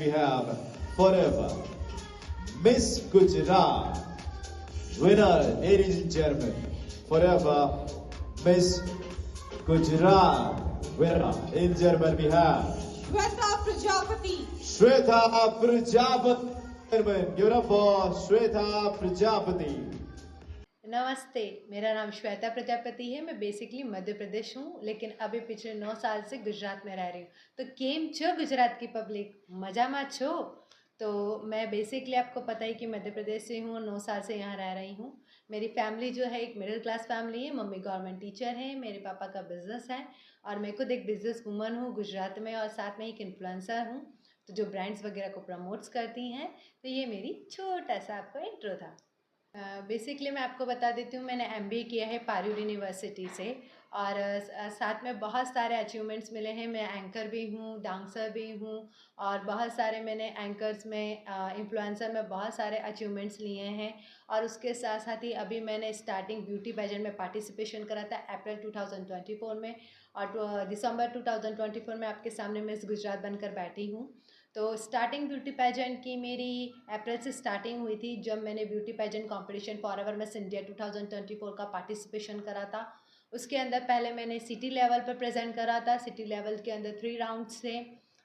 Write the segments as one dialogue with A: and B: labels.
A: we have forever Miss Gujarat winner, ladies and gentlemen, forever Miss Gujarat winner. In German we have
B: Shweta Prajapati.
A: Shweta Prajapati. Gentlemen, give it up for Shweta Prajapati.
C: नमस्ते, मेरा नाम श्वेता प्रजापति है। मैं basically Madhya Pradesh हूँ, लेकिन अभी पिछले 9 साल से गुजरात में रह रही हूँ। तो केम छो गुजरात की पब्लिक, मजा में छो। तो मैं बेसिकली आपको पता ही कि मध्य प्रदेश से हूँ, 9 साल से यहाँ रह रही हूँ। मेरी फैमिली जो है एक मिडिल क्लास फैमिली है। मम्मी गवर्नमेंट टीचर है, मेरे पापा का बिजनेस है और मैं खुद एक बिजनेस वूमन हूँ गुजरात में, और साथ में एक इन्फ्लुएंसर हूँ तो जो ब्रांड्स वगैरह को प्रमोट्स करती हैं। तो ये मेरी छोटा सा आपको इंट्रो था। बेसिकली मैं आपको बता देती हूँ, मैंने MBA किया है पारुल यूनिवर्सिटी से, और साथ में बहुत सारे अचीवमेंट्स मिले हैं। मैं एंकर भी हूँ, डांसर भी हूँ, और बहुत सारे मैंने एंकर्स में, इन्फ्लुएंसर में बहुत सारे अचीवमेंट्स लिए हैं। और उसके साथ साथ ही अभी मैंने स्टार्टिंग ब्यूटी पेजेंट में पार्टिसिपेशन करा था अप्रैल 2024 में, और दिसंबर 2024 में आपके सामने मिस गुजरात बनकर बैठी हूँ। तो स्टार्टिंग ब्यूटी पेजेंट की मेरी अप्रैल से स्टार्टिंग हुई थी, जब मैंने beauty pageant competition forever miss India 2024 का पार्टिसिपेशन करा था। उसके अंदर पहले मैंने सिटी लेवल पर प्रेजेंट करा था। सिटी लेवल के अंदर 3 राउंड्स थे।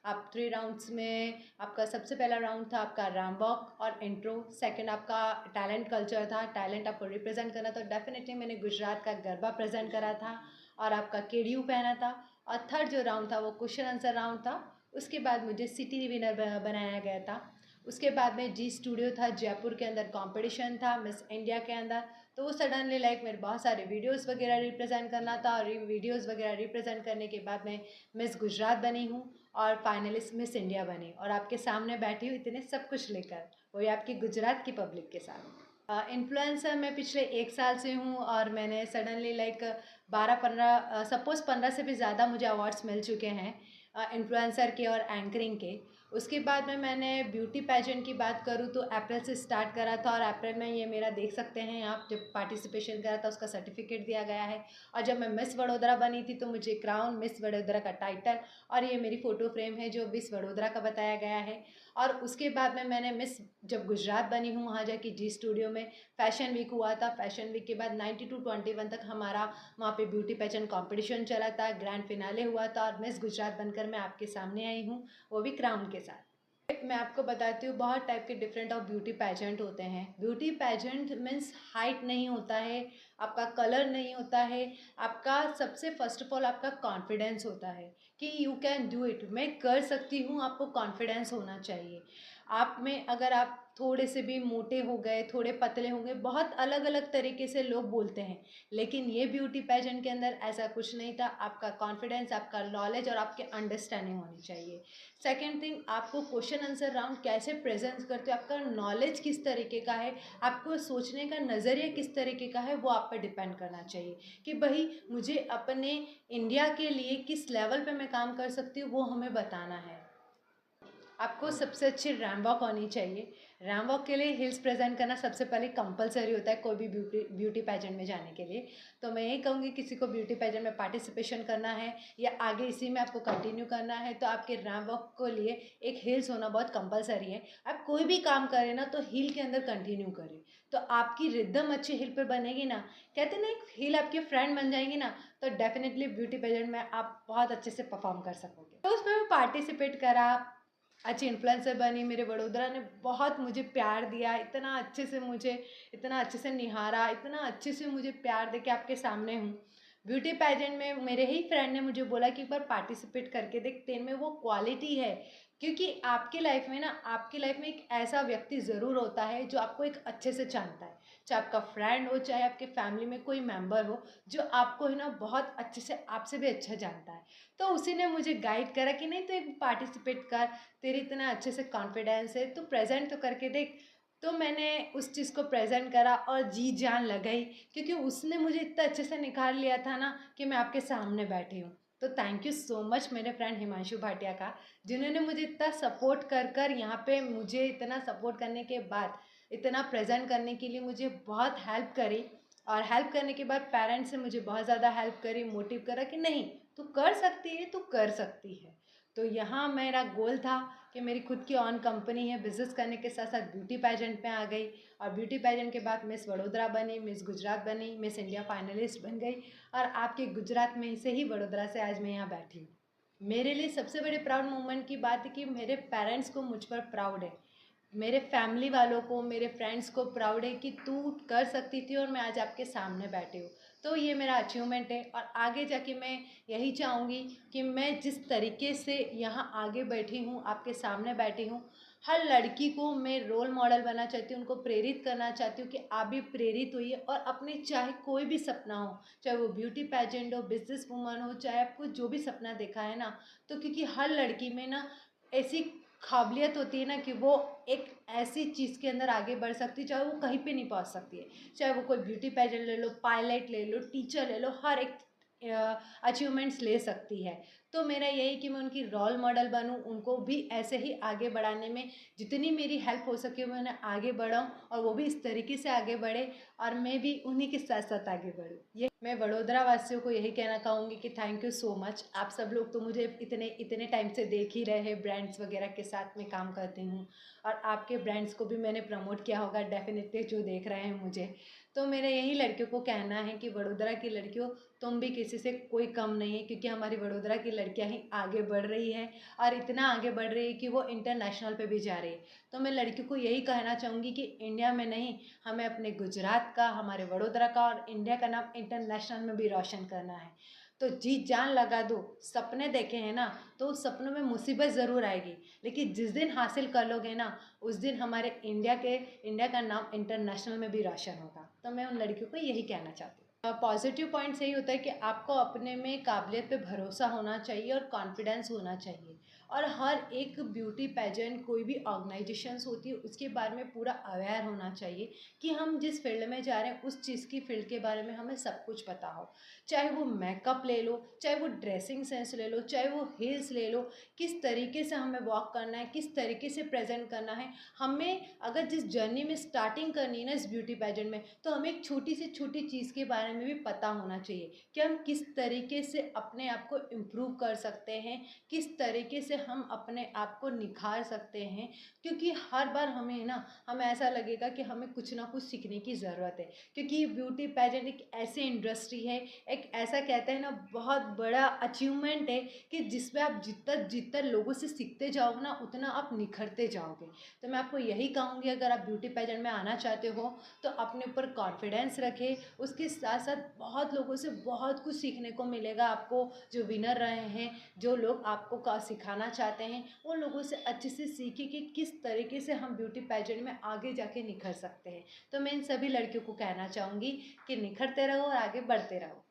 C: आप 3 राउंड्स में आपका सबसे पहला राउंड था आपका रैम वॉक और इंट्रो। सेकंड आपका टैलेंट कल्चर था, टैलेंट आपको रिप्रेजेंट करना था। डेफिनेटली मैंने गुजरात का गरबा प्रेजेंट करा था और आपका केडियू पहना था। और थर्ड जो राउंड था वो क्वेश्चन आंसर राउंड था। उसके बाद मुझे सिटी विनर बनाया गया था। उसके बाद में जी स्टूडियो था, जयपुर के अंदर कंपटीशन था मिस इंडिया के अंदर। तो वो सडनली मेरे बहुत सारे वीडियोस वगैरह रिप्रेजेंट करना था, और वीडियोस वगैरह रिप्रेजेंट करने के बाद मैं मिस गुजरात बनी हूँ और फाइनलिस्ट मिस इंडिया बनी, और आपके सामने बैठी हूँ इतने सब कुछ लेकर, वही आपकी गुजरात की पब्लिक के साथ। इन्फ्लुएंसर मैं पिछले 1 साल से हूँ, और मैंने सडनली 12-15 सपोज़ 15 से भी ज़्यादा मुझे अवार्ड्स मिल चुके हैं इन्फ्लुएंसर के और एंकरिंग के। उसके बाद में मैंने ब्यूटी पेजेंट की बात करूँ तो अप्रैल से स्टार्ट करा था, और अप्रैल में ये मेरा देख सकते हैं आप, जब पार्टिसिपेशन करा था उसका सर्टिफिकेट दिया गया है। और जब मैं मिस वडोदरा बनी थी तो मुझे क्राउन मिस वडोदरा का टाइटल और ये मेरी फ़ोटो फ्रेम है जो मिस वडोदरा का बताया गया है। और उसके बाद में मैंने मिस जब गुजरात बनी हूँ वहाँ जाके जी स्टूडियो में फैशन वीक हुआ था। फैशन वीक के बाद 92-21 तक हमारा वहाँ पे ब्यूटी पेजेंट कंपटीशन चला था, ग्रैंड फिनाले हुआ था, और मिस गुजरात बनकर मैं आपके सामने आई हूँ, वो भी क्राउन के साथ। मैं आपको बताती हूँ, बहुत टाइप के डिफरेंट ऑफ ब्यूटी पेजेंट होते हैं। ब्यूटी पेजेंट मीन्स हाइट नहीं होता है, आपका कलर नहीं होता है, आपका सबसे फर्स्ट ऑफ ऑल आपका कॉन्फिडेंस होता है कि यू कैन डू इट, मैं कर सकती हूँ। आपको कॉन्फिडेंस होना चाहिए आप में। अगर आप थोड़े से भी मोटे हो गए, थोड़े पतले हो गए, बहुत अलग अलग तरीके से लोग बोलते हैं, लेकिन ये ब्यूटी पेजेंट के अंदर ऐसा कुछ नहीं था। आपका कॉन्फिडेंस, आपका नॉलेज और आपके अंडरस्टैंडिंग होनी चाहिए। सेकेंड थिंग, आपको क्वेश्चन आंसर राउंड कैसे प्रेजेंट करते हो, आपका नॉलेज किस तरीके का है, आपको सोचने का नज़रिया किस तरीके का है, वो आप पर डिपेंड करना चाहिए कि भाई मुझे अपने इंडिया के लिए किस लेवल पे मैं काम कर सकती हूँ, वो हमें बताना है। आपको सबसे अच्छी रैम वॉक होनी चाहिए। रैम वॉक के लिए हिल्स प्रेजेंट करना सबसे पहले कंपलसरी होता है कोई भी ब्यूटी पेजेंट में जाने के लिए। तो मैं यही कहूँगी, किसी को ब्यूटी पेजेंट में पार्टिसिपेशन करना है या आगे इसी में आपको कंटिन्यू करना है, तो आपके रैम वॉक को लिए एक हिल्स होना बहुत कंपलसरी है। आप कोई भी काम करें ना तो हिल के अंदर कंटिन्यू करें, तो आपकी रिदम अच्छी हिल पर बनेगी ना। कहते ना, एक हिल आपकी फ्रेंड बन जाएंगी ना, तो डेफिनेटली ब्यूटी पेजेंट में आप बहुत अच्छे से परफॉर्म कर सकोगे। तो उसमें मैं पार्टिसिपेट करा, अच्छी इन्फ्लुएंसर बनी। मेरे वडोदरा ने बहुत मुझे प्यार दिया, इतना अच्छे से निहारा, इतना अच्छे से मुझे प्यार दे के आपके सामने हूँ। ब्यूटी पेजेंट में मेरे ही फ्रेंड ने मुझे बोला कि एक बार पार्टिसिपेट करके देख, तेरे में वो क्वालिटी है। क्योंकि आपकी लाइफ में एक ऐसा व्यक्ति ज़रूर होता है जो आपको एक अच्छे से जानता है, चाहे आपका फ्रेंड हो, चाहे आपके फैमिली में कोई मेंबर हो, जो आपको है ना बहुत अच्छे से, आपसे भी अच्छा जानता है। तो उसी ने मुझे गाइड करा कि नहीं, तो एक पार्टिसिपेट कर, तेरे इतना अच्छे से कॉन्फिडेंस है, तो प्रेजेंट तो करके देख। तो मैंने उस चीज़ को प्रेजेंट करा और जी जान लगाई, क्योंकि उसने मुझे इतना अच्छे से निखार लिया था ना कि मैं आपके सामने बैठी हूँ। तो थैंक यू सो मच मेरे फ्रेंड हिमांशु भाटिया का, जिन्होंने मुझे इतना सपोर्ट कर कर यहाँ पे, मुझे इतना सपोर्ट करने के बाद इतना प्रेजेंट करने के लिए मुझे बहुत हेल्प करी। और हेल्प करने के बाद पेरेंट्स से मुझे बहुत ज़्यादा हेल्प करी, मोटिव करा कि नहीं, तू कर सकती है, तू कर सकती है। तो यहाँ मेरा गोल था कि मेरी खुद की ऑन कंपनी है, बिज़नेस करने के साथ साथ ब्यूटी पेजेंट में आ गई और ब्यूटी पेजेंट के बाद मिस वडोदरा बनी, मिस गुजरात बनी, मिस इंडिया फाइनलिस्ट बन गई और आपके गुजरात में से ही वडोदरा से आज मैं यहाँ बैठी हूँ। मेरे लिए सबसे बड़े प्राउड मोमेंट की बात है कि मेरे पेरेंट्स को मुझ पर प्राउड है, मेरे फैमिली वालों को, मेरे फ्रेंड्स को प्राउड है कि तू कर सकती थी और मैं आज आपके सामने बैठी हूँ। तो ये मेरा अचीवमेंट है और आगे जाके मैं यही चाहूँगी कि मैं जिस तरीके से यहाँ आगे बैठी हूँ, आपके सामने बैठी हूँ, हर लड़की को मैं रोल मॉडल बनना चाहती हूँ, उनको प्रेरित करना चाहती हूँ कि आप भी प्रेरित होइए और अपने चाहे कोई भी सपना हो, चाहे वो ब्यूटी पेजेंट हो, बिजनेस वूमन हो, चाहे आपको जो भी सपना देखा है ना, तो क्योंकि हर लड़की में ना ऐसी काबिलियत होती है ना कि वो एक ऐसी चीज़ के अंदर आगे बढ़ सकती है, चाहे वो कहीं पे नहीं पहुंच सकती है, चाहे वो कोई ब्यूटी पेजेंट ले लो, पायलट ले लो, टीचर ले लो, हर एक अचीवमेंट्स ले सकती है। तो मेरा यही कि मैं उनकी रोल मॉडल बनूं, उनको भी ऐसे ही आगे बढ़ाने में जितनी मेरी हेल्प हो सके मैं उन्हें आगे बढ़ाऊं और वो भी इस तरीके से आगे बढ़े और मैं भी उन्हीं के साथ साथ आगे बढ़ूं। ये मैं वडोदरा वासियों को यही कहना चाहूँगी कि थैंक यू सो मच। आप सब लोग तो मुझे इतने इतने टाइम से देख ही रहे हैं, ब्रांड्स वगैरह के साथ में काम करती हूँ और आपके ब्रांड्स को भी मैंने प्रमोट किया होगा डेफिनेटली, जो देख रहे हैं मुझे। तो मेरा यही लड़कियों को कहना है कि वडोदरा की लड़कियों, तुम भी किसी से कोई कम नहीं है, क्योंकि हमारी वडोदरा की लड़कियां ही आगे बढ़ रही है और इतना आगे बढ़ रही है कि वो इंटरनेशनल पे भी जा रही है। तो मैं लड़कियों को यही कहना चाहूँगी कि इंडिया में नहीं, हमें अपने गुजरात का, हमारे वडोदरा का और इंडिया का नाम इंटरनेशनल में भी रोशन करना है। तो जी जान लगा दो, सपने देखे हैं ना, तो उस सपनों में मुसीबत ज़रूर आएगी, लेकिन जिस दिन हासिल कर लोगे ना, उस दिन हमारे इंडिया का नाम इंटरनेशनल में भी रोशन होगा। तो मैं उन लड़कियों को यही कहना चाहती हूँ। पॉजिटिव पॉइंट्स यही होता है कि आपको अपने में काबिलियत पे भरोसा होना चाहिए और कॉन्फिडेंस होना चाहिए और हर एक ब्यूटी पेजेंट कोई भी ऑर्गेनाइजेशंस होती है उसके बारे में पूरा अवेयर होना चाहिए कि हम जिस फील्ड में जा रहे हैं उस चीज़ की फील्ड के बारे में हमें सब कुछ पता हो। चाहे वो मेकअप ले लो, चाहे वो ड्रेसिंग सेंस ले लो, चाहे वो हील्स ले लो, किस तरीके से हमें वॉक करना है, किस तरीके से प्रेजेंट करना है। हमें अगर जिस जर्नी में स्टार्टिंग करनी है ना इस ब्यूटी पेजेंट में, तो हमें एक छोटी से छोटी चीज़ के बारे में भी पता होना चाहिए कि हम किस तरीके से अपने आप को इम्प्रूव कर सकते हैं, किस तरीके से हम अपने आप को निखार सकते हैं। क्योंकि हर बार हमें ऐसा लगेगा कि हमें कुछ ना कुछ सीखने की ज़रूरत है, क्योंकि ब्यूटी पेजेंट एक ऐसी इंडस्ट्री है, एक ऐसा कहते हैं ना बहुत बड़ा अचीवमेंट है कि जिसमें आप जितना जितना लोगों से सीखते जाओगे ना उतना आप निखरते जाओगे। तो मैं आपको यही कहूँगी, अगर आप ब्यूटी पेजेंट में आना चाहते हो तो अपने ऊपर कॉन्फिडेंस रखें, उसके साथ साथ बहुत लोगों से बहुत कुछ सीखने को मिलेगा आपको। जो विनर रहे हैं, जो लोग आपको का सिखाना चाहते हैं, उन लोगों से अच्छे से सीखिए कि किस तरीके से हम ब्यूटी पेजेंट में आगे जाके निखर सकते हैं। तो मैं इन सभी लड़कियों को कहना चाहूँगी कि निखरते रहो और आगे बढ़ते रहो।